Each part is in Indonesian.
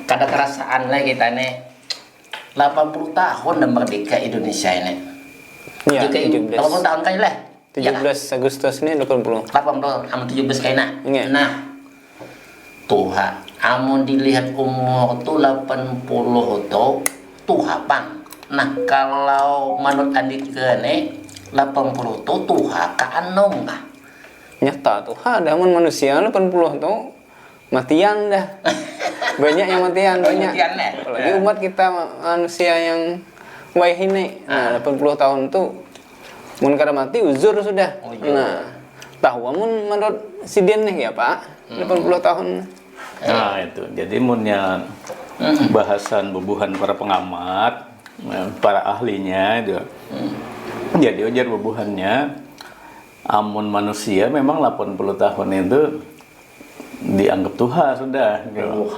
kada kerasaan lah kita nih 80 tahun dan merdeka Indonesia ini. Iya, 80 tahun kali lah. 17 Agustus ini 80. 80 sama 17 kali nak. Iya. Nah, Tuhan, amun dilihat umur tuh 80 tuh bang. Nah, kalau menurut Andika nih 80 tuh ka anom kah? Nyata tuh, ada manusia 80 tuh matian dah. Banyak yang matian, banyak. Matian, ya? Apalagi umat kita manusia yang waih ini. Nah, 80 tahun tuh mun kada mati uzur sudah. Oh, iya. Nah, tahu amun menurut si Dian nih ya, Pak. 80 tahun. Nah, itu. Jadi munnya bahasan bubuhan para pengamat, para ahlinya itu. Jadi ujar bubuhannya amun manusia memang 80 tahun itu dianggap Tuhan sudah gitu.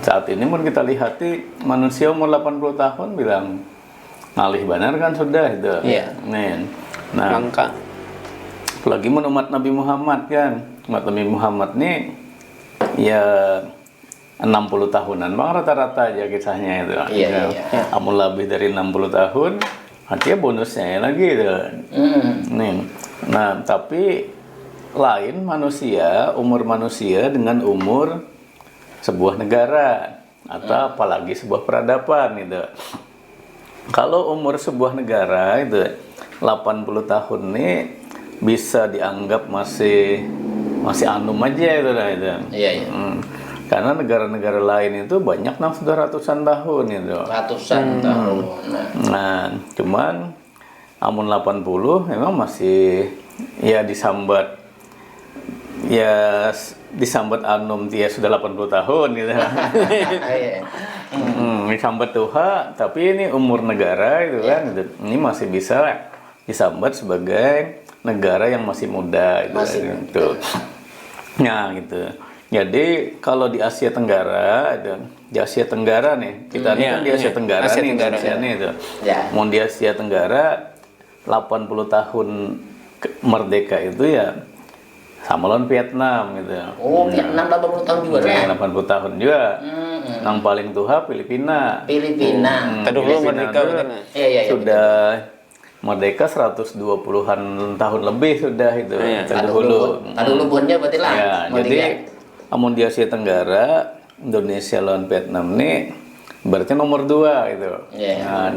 Saat ini mun kita lihat manusia umur 80 tahun bilang ngalih benar kan sudah itu. Iya. Nah, Langka. apalagi mun umat Nabi Muhammad kan. Umat Nabi Muhammad nih ya 60 tahunan bang rata-rata aja kisahnya itu. Iya. Amun lebih dari 60 tahun artinya bonusnya lagi itu. Nah, tapi lain manusia, umur manusia dengan umur sebuah negara atau apalagi sebuah peradaban itu. Kalau umur sebuah negara itu 80 tahun ini bisa dianggap masih anum aja itu dah itu. Iya. Karena negara-negara lain itu banyak yang sudah ratusan tahun itu. Ratusan tahun. Nah, cuman amun 80 memang masih ya disambat anum dia sudah 80 tahun gitu. Disambat Tuhan, tapi ini umur negara itu kan gitu. Ini masih bisa disambat sebagai negara yang masih muda gitu. Nah, gitu. Jadi kalau di Asia Tenggara, di Asia Tenggara nih, kita ini kan di Asia Tenggara Asia nih, Tenggara, Indonesia nih itu. Ya. Mau di Asia Tenggara 80 tahun merdeka itu ya sama lawan Vietnam gitu. Oh, Vietnam 80 tahun juga Ya, lah. 80 tahun juga. Yang paling tua Filipina. Filipina. Tadi dulu merdeka tuh betul. Iya. Sudah merdeka 120-an tahun lebih sudah itu. Dulu buahnya berarti lah. Ya, jadi amun di Asia Tenggara, Indonesia lawan Vietnam nih berarti nomor 2 gitu. Iya. Nah,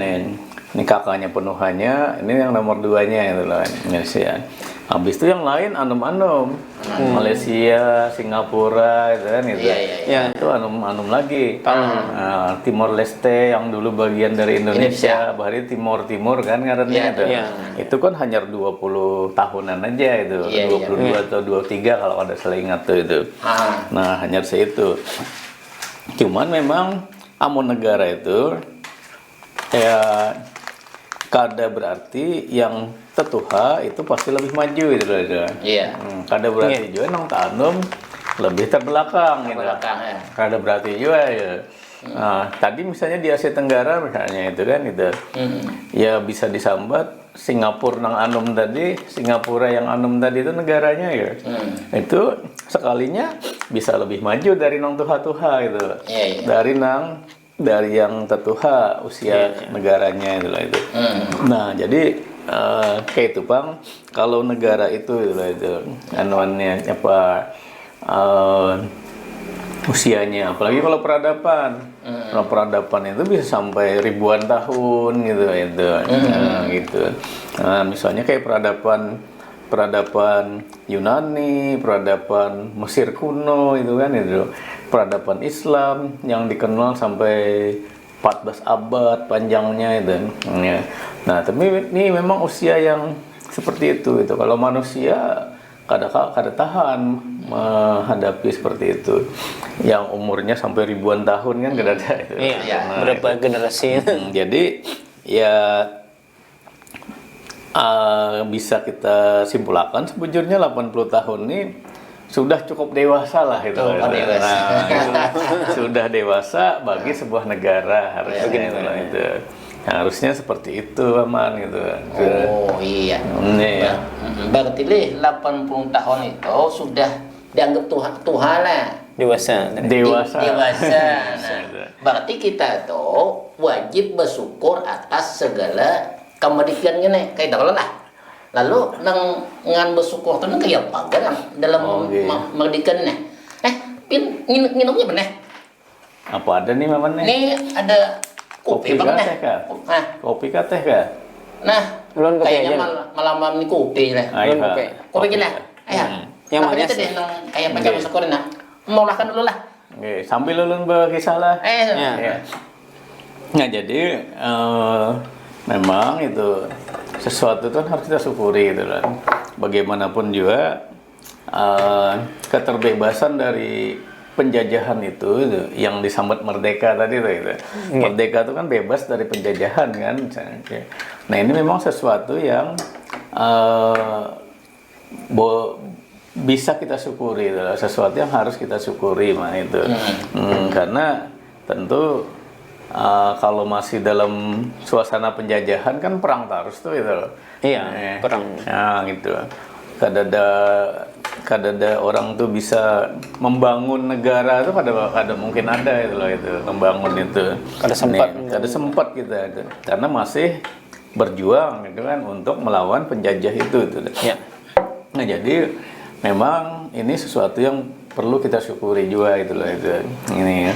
ini kakaknya penuhannya, ini yang nomor 2-nya itu loh Indonesia. Habis itu yang lain anum-anum. Malaysia, Singapura itu kan itu. Iya. Itu anum-anum lagi. Nah, Timor Leste yang dulu bagian dari Indonesia, bahari Timur kan ngarannya itu. Iya. Itu kan hanya 20 tahunan aja itu. 22 atau 23 kalau ada salah ingat tuh itu. Nah, hanya segitu. Cuman memang amun negara itu ya kada berarti yang tetuha itu pasti lebih maju gitu loh. Iya. Kada berarti juga nang tanum lebih terbelakang gitu. Ya. Kada berarti juga ya. Nah, tadi misalnya di Asia Tenggara misalnya itu kan itu. Ya bisa disambat Singapura nang anum tadi, Singapura yang anum tadi itu negaranya ya. Itu sekalinya bisa lebih maju dari nang tuha-tuha gitu. Iya. Dari yang tetuha usia negaranya itu. Nah, jadi kayak itu Bang, kalau negara itu anuannya apa usianya, apalagi kalau peradaban. Kalau peradaban itu bisa sampai ribuan tahun gitu gitu. Nah, misalnya kayak peradaban Yunani, peradaban Mesir kuno itu kan itu. Peradaban Islam yang dikenal sampai 14 abad panjangnya itu. Nah, tapi ini memang usia yang seperti itu. Kalau manusia kada tahan menghadapi seperti itu. Yang umurnya sampai ribuan tahun kan kada ada itu. Iya. Berapa generasi? Jadi ya bisa kita simpulkan sebujurnya 80 tahun ini sudah cukup dewasa lah itu. Dewasa. Sudah dewasa bagi sebuah negara harusnya itu. Harusnya seperti itu aman gitu. Oh iya. Berarti 80 tahun itu sudah dianggap Tuhan lah. dewasa. Dewasa. Dewasa. Nah, berarti kita tuh wajib bersyukur atas segala kemerdekaan ini. Kayak tahu lah. Lalu ngan bersyukur tuh kayak apa kan dalam kemerdekaan ini? Pin minumnya bener. Apa ada nih Maman nih? Ini ada kopi kah bang teh kah? Nah, Kopi kah teh kah? nah Ulun kopi kayaknya aja. malam ini kopi lah. Ayo, Belum kopi. Kopi gila. Ayo. Yang Apa manis. itu deh kayak macam syukurin nah. Mau lahkan dulu lah. Oke, sambil ulun berkisah lah. Ya. Ya. Nah jadi memang itu sesuatu itu harus kita syukuri gitu kan. Bagaimanapun juga keterbebasan dari penjajahan itu yang disambut merdeka tadi itu. Merdeka itu kan bebas dari penjajahan kan. Nah ini memang sesuatu yang bisa kita syukuri, sesuatu yang harus kita syukuri mah itu. Karena tentu kalau masih dalam suasana penjajahan kan perang terus tuh itu. Iya, perang. Nah gitu. Kadada orang tuh bisa membangun negara itu kada mungkin ada itu loh itu membangun itu. Kada sempat kita itu. Karena masih berjuang gitu kan untuk melawan penjajah itu. Ya. Nah jadi memang ini sesuatu yang perlu kita syukuri juga itu loh itu. Ini ya.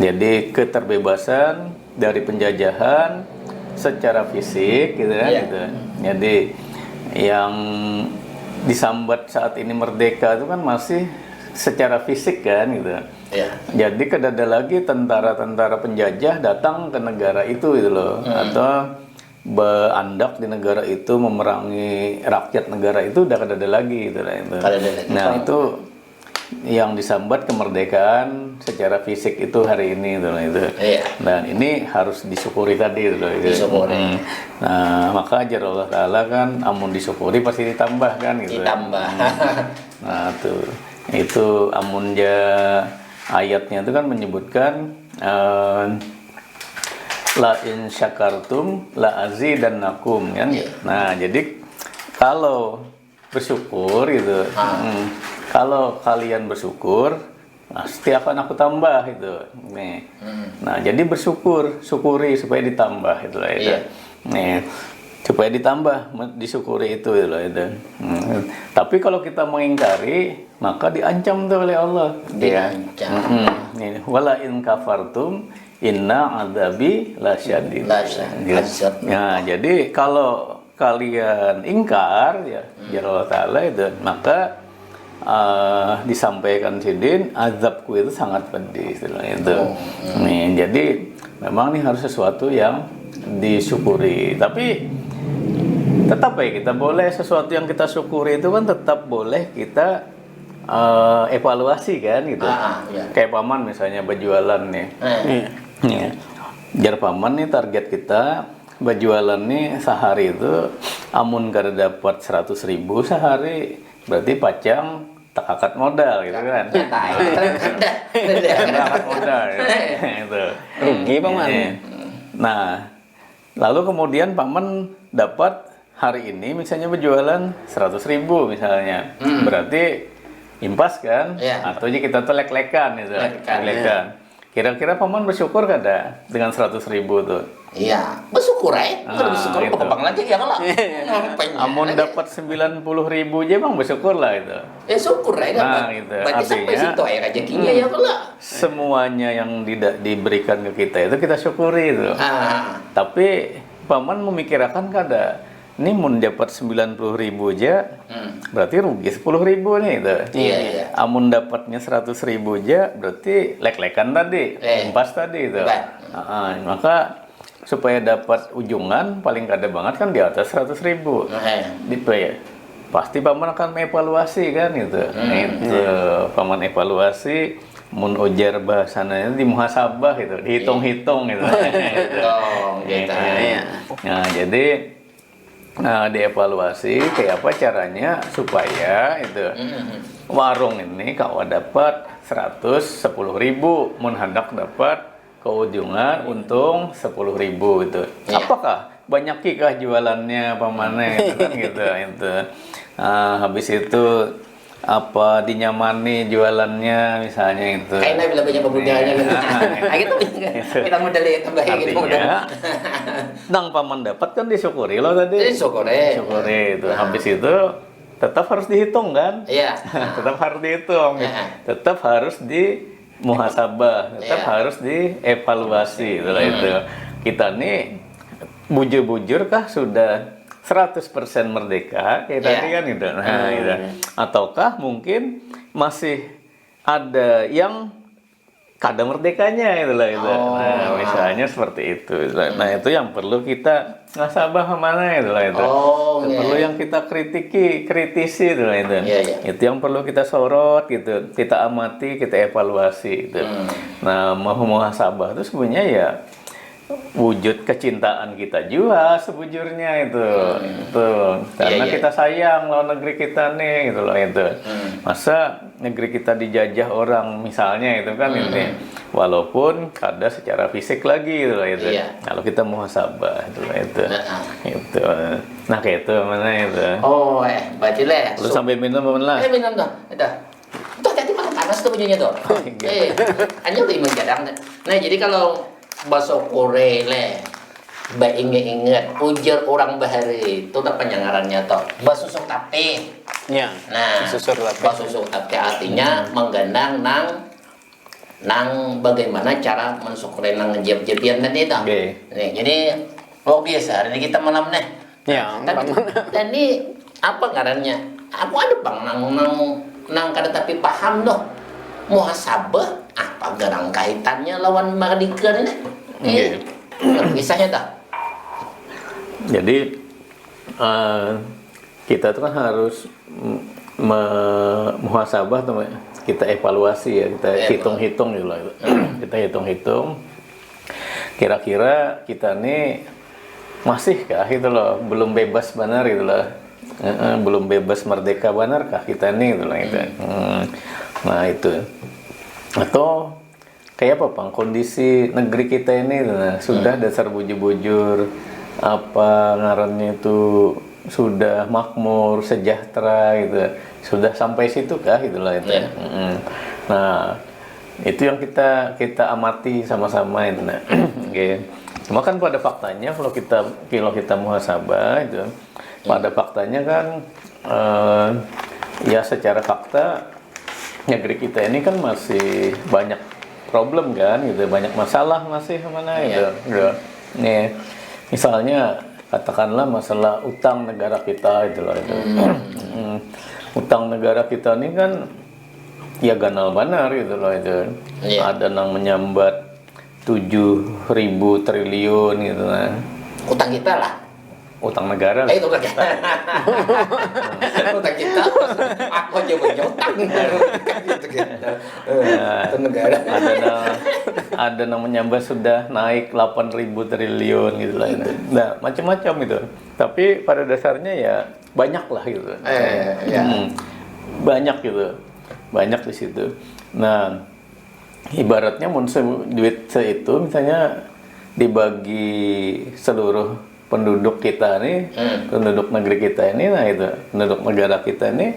Jadi keterbebasan dari penjajahan secara fisik gitu kan gitu. Jadi yang disambat saat ini merdeka itu kan masih secara fisik kan gitu. Jadi kadada lagi tentara-tentara penjajah datang ke negara itu gitu loh atau berandak di negara itu memerangi rakyat negara itu udah kadada lagi gitu lah itu. Nah itu yang disambat kemerdekaan secara fisik itu hari ini itu lah itu. Dan ini harus disyukuri tadi itu loh. Disyukuri. Nah maka ajar Allah Taala kan amun disyukuri pasti ditambah kan gitu. Ditambah. Nah tuh itu amun ayatnya itu kan menyebutkan la in syakartum la azidannakum kan. Nah jadi kalau bersyukur gitu kalau kalian bersyukur pasti akan aku tambah itu nih. Nah jadi syukuri supaya ditambah itu lah itu. Nih supaya ditambah disyukuri itu loh itu. Tapi kalau kita mengingkari maka diancam tuh oleh Allah. Diancam. Nih wala in kafartum inna adzabi lasyadid. Nah jadi kalau kalian ingkar ya Allah Taala itu maka disampaikan sidin azabku itu sangat pedih itu. Nih jadi memang ini harus sesuatu yang disyukuri. Tapi tetap ya kita boleh sesuatu yang kita syukuri itu kan tetap boleh kita evaluasi kan gitu. Kayak paman misalnya berjualan nih. Jar paman nih target kita berjualan nih sehari itu amun kada dapat 100.000 sehari berarti pacang tak akad modal gitu kan. Akad modal itu. Rugi paman. Nah, lalu kemudian paman dapat hari ini misalnya berjualan 100.000 misalnya. Berarti impas kan? Atau aja kita tuh lek-lekan gitu. Lek-lekan. Kira-kira paman bersyukur kada dengan 100.000 tuh? Iya, bersyukur aja. Kalau bersyukur gitu. kepang lagi ya kalau. Amun dapat 90.000 aja bang bersyukur lah itu. Ya syukur aja dapat. Gitu. Berarti sampai situ aja rezekinya ya kalau. Semuanya yang diberikan ke kita itu kita syukuri itu. Tapi paman memikirkan kada. Ini mun dapat 90.000 aja, berarti rugi 10.000 nih itu. Iya. Amun dapatnya 100.000 aja, berarti lek-lekan tadi, impas tadi itu. Maka supaya dapat ujungan paling kada banget kan di atas 100.000. Ya. Pasti paman akan mengevaluasi kan itu. Itu paman evaluasi, mun ujar bahasanya di muhasabah itu, dihitung-hitung gitu. Gitu. Nah jadi dievaluasi kayak apa caranya supaya itu warung ini kalau dapat 110.000 mun hendak dapat keujungan untung 10.000 itu. Apakah banyak kikah jualannya pamane gitu kan gitu. Habis itu apa dinyamani jualannya misalnya itu. Kayaknya bila banyak pembudayanya gitu. Gitu. Kita modal tambah gitu modal. Artinya, nang paman dapat kan disyukuri loh tadi. Syukuri. Syukuri itu. Habis itu tetap harus dihitung kan? Iya. Tetap harus dihitung. Tetap harus di muhasabah, tetap Iya. harus dievaluasi itu. Kita nih bujur-bujur kah sudah 100% merdeka kayak tadi kan gitu. Nah, gitu. Ataukah mungkin masih ada yang kada merdekanya itu. Nah, misalnya seperti itu. Nah, itu yang perlu kita nasabah mana itu. Itu perlu yang kita kritisi itu. Itu yang perlu kita sorot gitu, kita amati, kita evaluasi gitu. Nah, muhasabah itu sebenarnya ya wujud kecintaan kita juga sebujurnya itu. Karena kita sayang lawan negeri kita nih gitu loh itu. Masa negeri kita dijajah orang misalnya itu kan ini walaupun kada secara fisik lagi gitu loh itu. Kalau kita muhasabah itu loh itu. Itu. Nah kayak itu mana itu. Berarti leh. Lu sampai minum apa lah? Minum dah. Tuh tadi makan panas tuh bajunya tuh. Hanya udah menjadang. Nah, jadi kalau bahasa Korea le, inget ujar orang bahari itu apa penyangarannya toh basusuk tapi Ya. nah basusuk tapi artinya menggandang nang bagaimana cara mensyukuri nang jeb-jebian tadi toh. Nih, jadi biasa hari ini kita malam nih Ya. dan ini apa ngarannya aku ada bang nang kada tapi paham doh muhasabah apa garang kaitannya lawan merdeka ini? Kisahnya tak? Jadi kita itu kan harus muhasabah tuh, kita evaluasi ya, kita hitung-hitung gitu loh. Kita hitung-hitung. Kira-kira kita nih masihkah gitu loh, belum bebas benar gitu loh. Belum bebas merdeka benarkah kita nih gitu loh itu. Nah itu. Atau kayak apa Bang, kondisi negeri kita ini sudah dasar bujur-bujur apa ngarannya itu sudah makmur, sejahtera gitu. Sudah sampai situ kah gitu lah itu. Nah, itu yang kita amati sama-sama itu. Okay. Cuma kan pada faktanya kalau kita muhasabah itu pada faktanya kan ya secara fakta negeri kita ini kan masih banyak problem kan gitu, banyak masalah masih mana gitu. Nih, misalnya katakanlah masalah utang negara kita itu loh itu. Utang negara kita ini kan ya ganal benar gitu loh itu. Ada yang menyambat 7.000 triliun gitu lah. Utang kita lah. Utang negara. Itu kan. Utang kita. Aku aja menyutang. Gitu gitu. Utang negara. Ada yang menyambat sudah naik 8.000 triliun gitu lah itu. Nah, macam-macam itu. Tapi pada dasarnya ya banyak lah gitu. Banyak gitu. Banyak di situ. Nah, ibaratnya duit itu misalnya dibagi seluruh penduduk kita nih, penduduk negeri kita ini, nah itu penduduk negara kita ini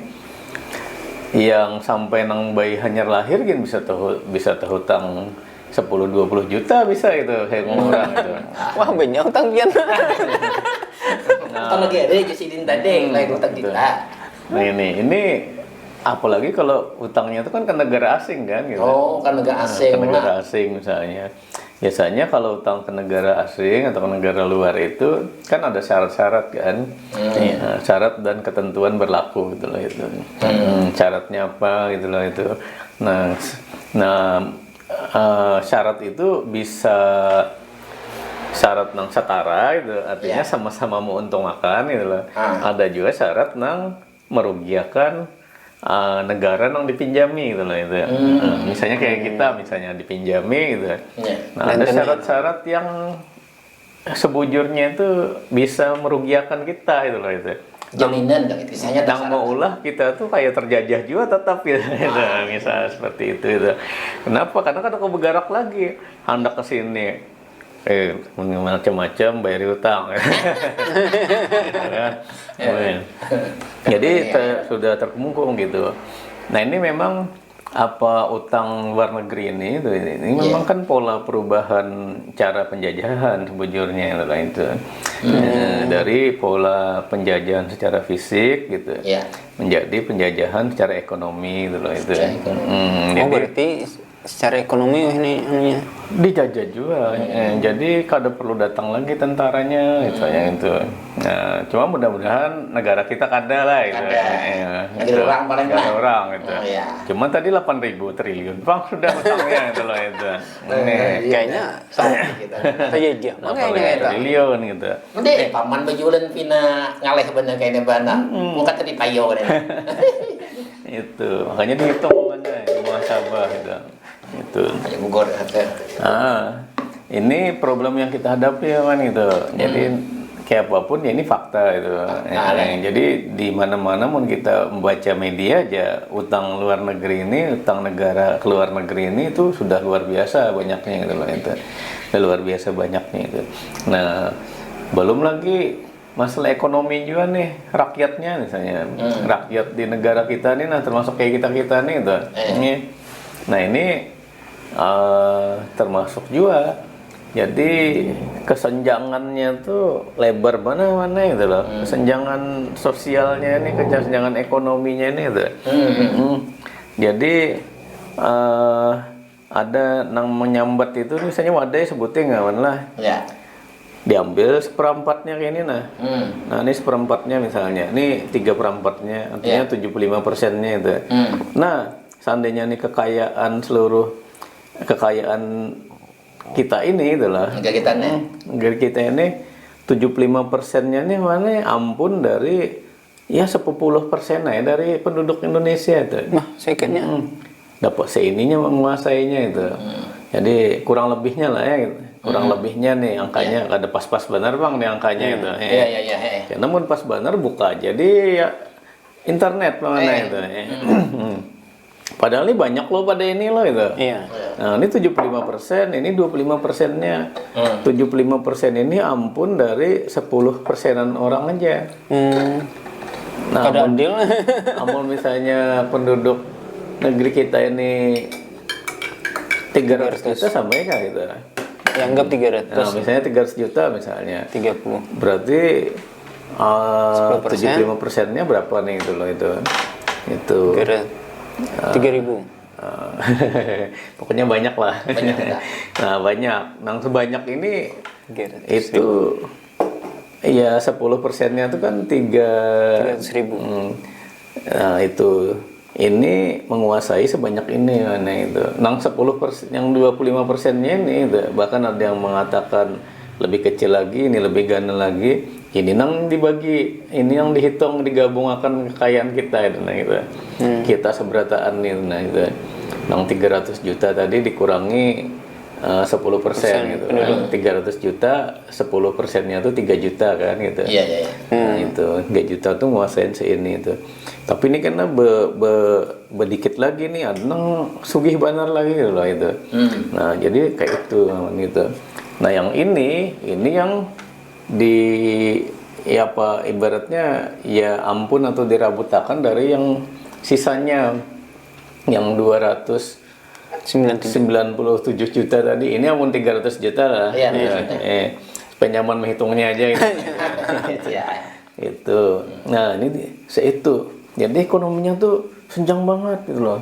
yang sampai nang bayi hanyar lahir kan bisa terhutang 10-20 juta bisa itu kayak orang itu. Wah banyak utang pian. Utang negara aja sidin tadi lain utang kita. Nah ini apalagi kalau utangnya itu kan ke negara asing kan gitu. Kan negara asing. Ke negara asing misalnya. Biasanya kalau utang ke negara asing atau ke negara luar itu kan ada syarat-syarat kan. Ya, syarat dan ketentuan berlaku gitu loh itu. Syaratnya apa gitu loh itu. Nah, syarat itu bisa syarat nang setara gitu, artinya sama-sama menguntungkan gitu loh. Ada juga syarat nang merugikan negara yang dipinjami gitu loh itu. Misalnya kayak kita misalnya dipinjami gitu. Nah, ada syarat-syarat yang sebujurnya itu bisa merugikan kita gitu loh itu. Jaminan dan misalnya yang mau ulah kita tuh kayak terjajah juga tetap gitu. Misalnya seperti itu. Kenapa? Karena kan aku bergerak lagi hendak ke sini. macam-macam bayar utang. Gitu kan. Jadi sudah terkungkung gitu. Nah ini memang apa utang luar negeri ini memang kan pola perubahan cara penjajahan sebujurnya itu dari pola penjajahan secara fisik gitu menjadi penjajahan secara ekonomi gitu loh itu. Oh berarti secara ekonomi ini anunya dijajah juga. Jadi kada perlu datang lagi tentaranya itu. Nah, cuma mudah-mudahan negara kita kada lah itu. Negara orang paling negara orang itu. Cuma tadi 8.000 triliun Bang sudah utangnya itu loh itu. kayaknya Gitu. saja makanya itu Triliun gitu. Nanti paman bejulan pina ngaleh bener kayaknya bana. Muka tadi payo kan. Itu makanya dihitung mana muhasabah itu. Ayo Bogor. Ini problem yang kita hadapi ya man gitu. Jadi kayak apapun ya ini fakta itu. Jadi di mana-mana pun kita membaca media aja utang luar negeri ini, utang negara ke luar negeri ini itu sudah luar biasa banyaknya gitu loh itu. Sudah luar biasa banyaknya itu. Nah, belum lagi masalah ekonomi juga nih rakyatnya misalnya. Rakyat di negara kita nih termasuk kayak kita-kita nih gitu. Nah, ini termasuk juga jadi kesenjangannya tuh lebar mana gitu loh. Kesenjangan sosialnya ini, kesenjangan ekonominya ini gitu. Jadi ada yang menyambat itu misalnya wadai sebutin nggak lah. Diambil seperempatnya kayak ini nah. Nah ini seperempatnya misalnya, ini 3/4-nya artinya 75%-nya itu. Nah seandainya nih kekayaan kita ini itulah negara kita ini 75%-nya nih mana ampun dari ya 10% ya dari penduduk Indonesia itu. Nah, saya kayaknya dapat seininya menguasainya itu. Jadi kurang lebihnya lah ya gitu. Kurang lebihnya nih angkanya ada pas-pas benar Bang nih angkanya itu. Ya, namun pas benar buka jadi ya internet mana itu. Padahal ini banyak loh pada ini loh itu. Nah ini 75%, ini 25%-nya. 75% ini ampun dari 10%-an orang aja. Nah ampun misalnya penduduk negeri kita ini 300 juta sampai kan gitu. Ya anggap 300. Nah misalnya 300 juta misalnya. 30. Berarti 75%-nya berapa nih itu loh itu. Itu 3.000. Pokoknya banyak lah. Nah banyak. Nah sebanyak ini itu ya 10%-nya itu kan 300.000. Nah itu ini menguasai sebanyak ini nah itu. Nang 10%, yang 25%-nya ini itu. Bahkan ada yang mengatakan lebih kecil lagi, ini lebih ganda lagi. Ini nang dibagi, ini yang dihitung digabungkan kekayaan kita itu nah itu. Kita seberataan nih nah itu. Nang 300 juta tadi dikurangi 10% gitu. 300 juta 10%-nya tuh 3 juta kan gitu. Nah itu 3 juta tuh nguasain seini itu. Tapi ini karena bedikit lagi nih ada nang sugih banar lagi gitu loh itu. Nah jadi kayak itu gitu. Nah yang ini yang ya apa ibaratnya ya ampun atau dirabutakan dari yang sisanya yang 297 juta tadi ini ampun 300 juta lah. Penyaman menghitungnya aja gitu. Itu. Nah ini itu. Jadi ekonominya tuh senjang banget gitu loh.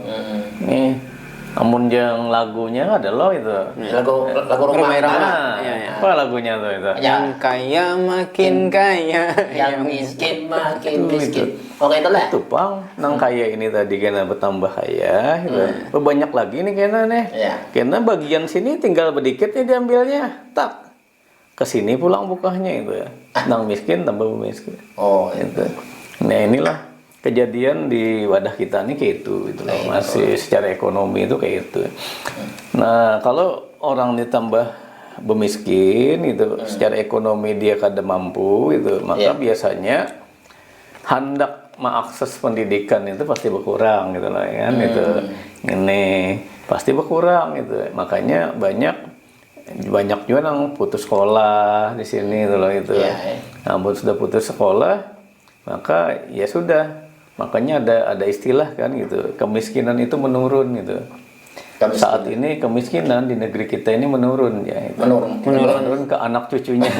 Amun yang lagunya ada loh itu. Lagu rumah Irama. Apa lagunya tuh itu? Yang kaya makin kaya, yang miskin makin miskin. Oke itu lah. Itu Pang, nang kaya ini tadi kena bertambah kaya, gitu. Banyak lagi nih kena nih. Karena bagian sini tinggal sedikitnya diambilnya, tak. Kesini pulang bukanya itu ya. Nang miskin tambah miskin. Oh itu. Nah inilah kejadian di wadah kita nih kayak itu gitu loh. Masih secara ekonomi itu kayak itu. Nah kalau orang ditambah bemiskin itu secara ekonomi dia kada mampu itu maka biasanya hendak mengakses pendidikan itu pasti berkurang gitu loh kan itu ini pasti berkurang itu makanya banyak banyak juga yang putus sekolah di sini itu loh itu. Iya. Nah, sudah putus sekolah, maka ya sudah. Makanya ada istilah kan gitu, kemiskinan itu menurun gitu. Saat ini kemiskinan di negeri kita ini menurun ya. Itu. Menurun ke anak cucunya.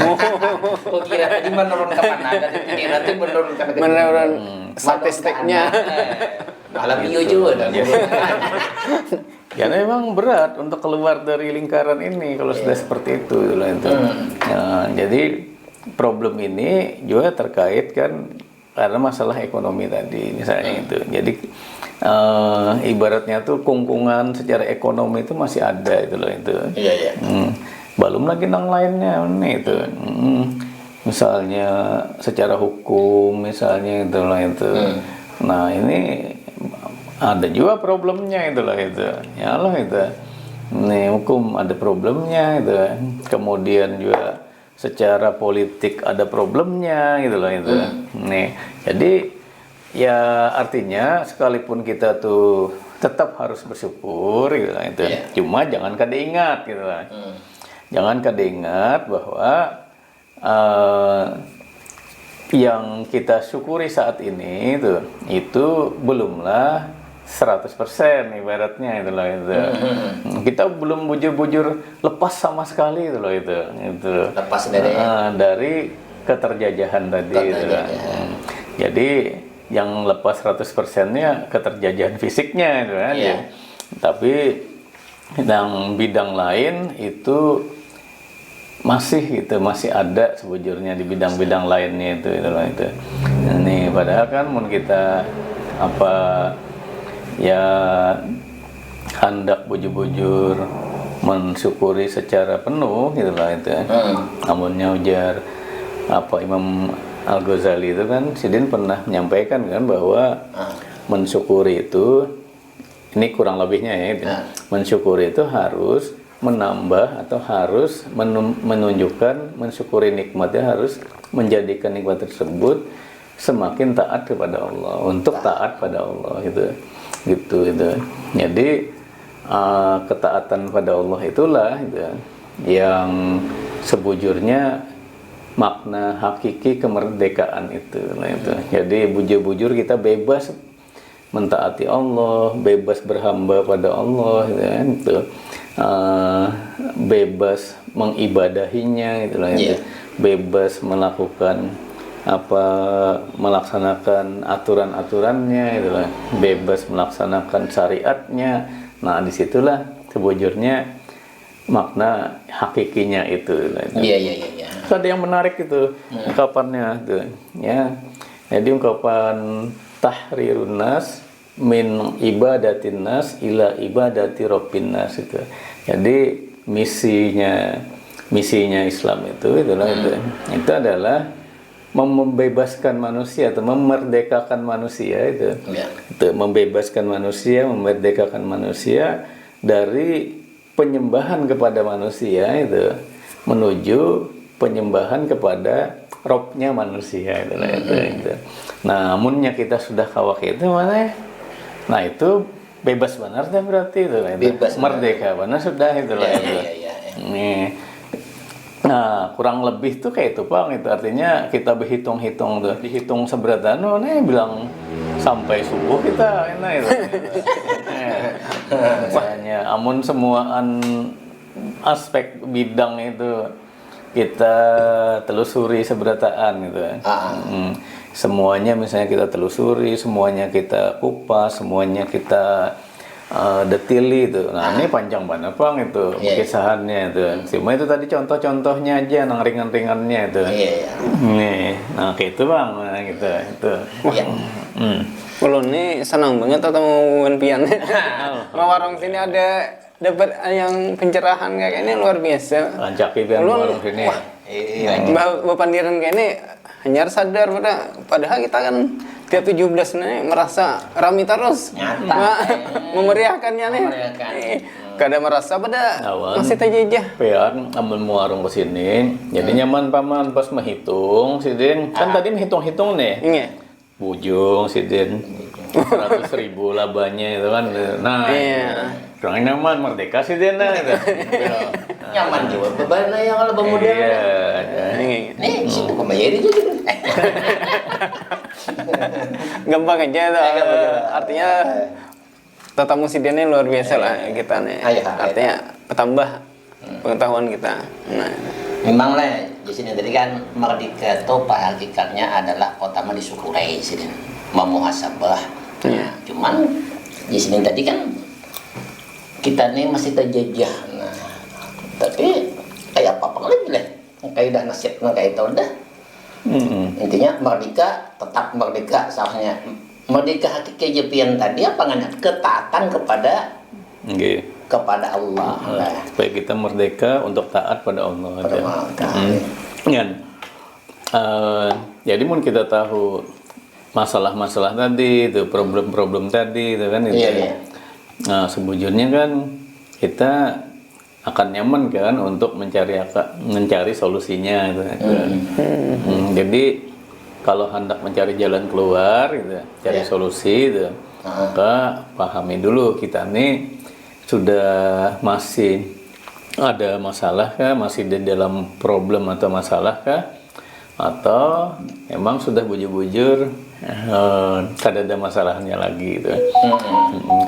Oh, kira tadi menurun ke mana? Kira tadi menurun ke statistiknya. Malam iyo juga. Ya memang berat untuk keluar dari lingkaran ini kalau sudah seperti itu gitu. Nah, jadi problem ini juga terkait kan karena masalah ekonomi tadi misalnya itu. Jadi ibaratnya tuh kungkungan secara ekonomi itu masih ada itu loh itu. Iya. Belum lagi yang lainnya nih itu. Misalnya secara hukum misalnya itu loh itu. Nah ini ada juga problemnya itu loh itu. Ya loh itu. Nih hukum ada problemnya itu. Kemudian juga secara politik ada problemnya gitu loh itu. Nih, jadi ya artinya sekalipun kita tuh tetap harus bersyukur gitu loh itu. Cuma jangan kada ingat gitu loh. Jangan kada ingat bahwa yang kita syukuri saat ini itu belumlah 100% ibaratnya itu loh itu. Kita belum bujur-bujur lepas sama sekali itu loh itu. Lepas dari keterjajahan tadi itu. Jadi yang lepas 100%-nya keterjajahan fisiknya itu kan. Iya. Tapi yang bidang lain itu masih ada sebujurnya di bidang-bidang lainnya itu loh itu. Nah, ini padahal kan mun kita ya hendak bujur-bujur mensyukuri secara penuh gitu lah itu. Namunnya ujar Imam Al-Ghazali itu kan Sidin pernah menyampaikan kan bahwa mensyukuri itu ini kurang lebihnya ya gitu. Mensyukuri itu harus menambah atau harus menunjukkan mensyukuri nikmatnya harus menjadikan nikmat tersebut semakin taat kepada Allah, untuk taat pada Allah gitu. Jadi ketaatan pada Allah itulah gitu, yang sebujurnya makna hakiki kemerdekaan itu. Jadi bujur-bujur kita bebas mentaati Allah, bebas berhamba pada Allah gitu. Bebas mengibadahinya gitu. Bebas melakukan melaksanakan aturan-aturannya gitu lah, bebas melaksanakan syariatnya. Nah disitulah sebujurnya makna hakikinya itu. Iya. Ada yang menarik itu ungkapannya tuh ya. Jadi ungkapan tahrirun nas min ibadatin nas ila ibadati rabbin nas itu. Jadi misinya Islam itu adalah membebaskan manusia atau memerdekakan manusia itu. Membebaskan manusia, memerdekakan manusia dari penyembahan kepada manusia itu menuju penyembahan kepada Robnya manusia itu. Nah, namunnya kita sudah kawak itu mana? Nah itu bebas benar deh berarti itu. Bebas merdeka benar sudah itu lah itu. Nih. Nah, kurang lebih tuh kayak itu Bang, itu artinya kita berhitung-hitung tuh, dihitung seberapa bilang sampai subuh kita enak itu. Misalnya amun semuaan aspek bidang itu kita telusuri seberataan gitu. Semuanya misalnya kita telusuri, semuanya kita kupas, semuanya kita detili itu. Nah ini panjang banget Bang itu kisahannya itu. Cuma itu tadi contoh-contohnya aja, yang ringan-ringannya itu. Nih, nah kayak itu Bang, nah, gitu itu. Kalau ini senang banget atau mau pian. Mau warung sini ada dapat yang pencerahan kayak ini luar biasa. Lancaki pian warung sini. Bapandiran kayak ini hanya sadar padahal kita kan tiap 17 nih merasa rame terus. Memeriahkannya nih. Kada merasa pada masih tajajah. Pian amun warung kesini, jadi nyaman paman pas menghitung Sidin. Kan tadi menghitung-hitung nih. Bujung Sidin 100.000 labanya itu kan. Nah, kurang nyaman merdeka Sidin nah itu. nyaman juga. Beban yang kalau pemuda. Iya. Nih, situ pembayar itu gitu. Gampang aja tuh. Artinya tata musidiannya luar biasa lah kita nih. Artinya bertambah pengetahuan kita. Nah, memang lah di sini tadi kan merdeka itu pada hakikatnya adalah pertama disyukuri sini, memuhasabah. Iya. Cuman di sini tadi kan kita nih masih terjajah. Nah, tapi kayak apa lagi lah, kayak udah nasib kayak itu udah. Intinya merdeka tetap merdeka, soalnya merdeka hakiki jepian tadi apa nggak ketaatan kepada kepada Allah. Supaya kita merdeka untuk taat pada Allah. Jadi mun kita tahu masalah-masalah tadi, itu problem-problem tadi, itu kan. Iya. Nah, sebujurnya kan kita akan nyaman kan untuk mencari solusinya gitu. Jadi kalau hendak mencari jalan keluar gitu, cari solusi gitu, maka pahami dulu kita nih sudah masih ada masalah kah, masih di dalam problem atau masalah kah, atau emang sudah bujur-bujur kada ada masalahnya lagi gitu.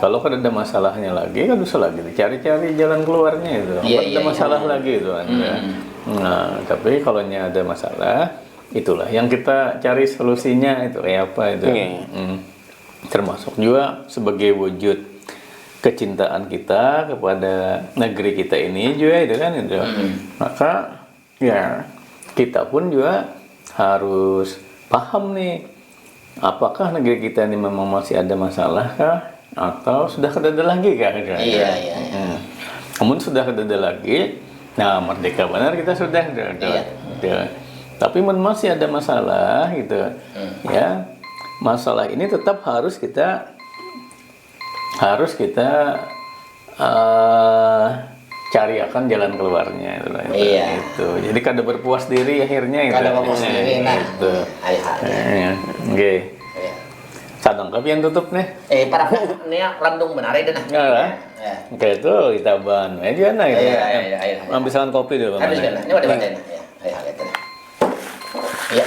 Kalau kada ada masalahnya lagi kan usah lagi cari-cari jalan keluarnya itu. Ada masalah lagi itu kan. Nah, tapi kalau ada masalah, itulah yang kita cari solusinya itu kayak apa itu. Termasuk juga sebagai wujud kecintaan kita kepada negeri kita ini juga itu kan itu. Maka ya kita pun juga harus paham nih, apakah negeri kita ini memang masih ada masalah kah, atau sudah kada ada lagi kah? Iya. Namun sudah kada ada lagi, nah merdeka benar kita sudah. Tapi masih ada masalah gitu, ya masalah ini tetap harus kita cari akan jalan keluarnya itu. Jadi kada berpuas diri akhirnya itu. Kada berpuas diri nah. Itu. Oke. Sadang kapi yang tutup nih. Para ini landung benar itu nah. Oke itu kita ban. Aja nah itu. Ambil saran kopi dulu. Habis kan. Ini ada badan. Ya. Ayo.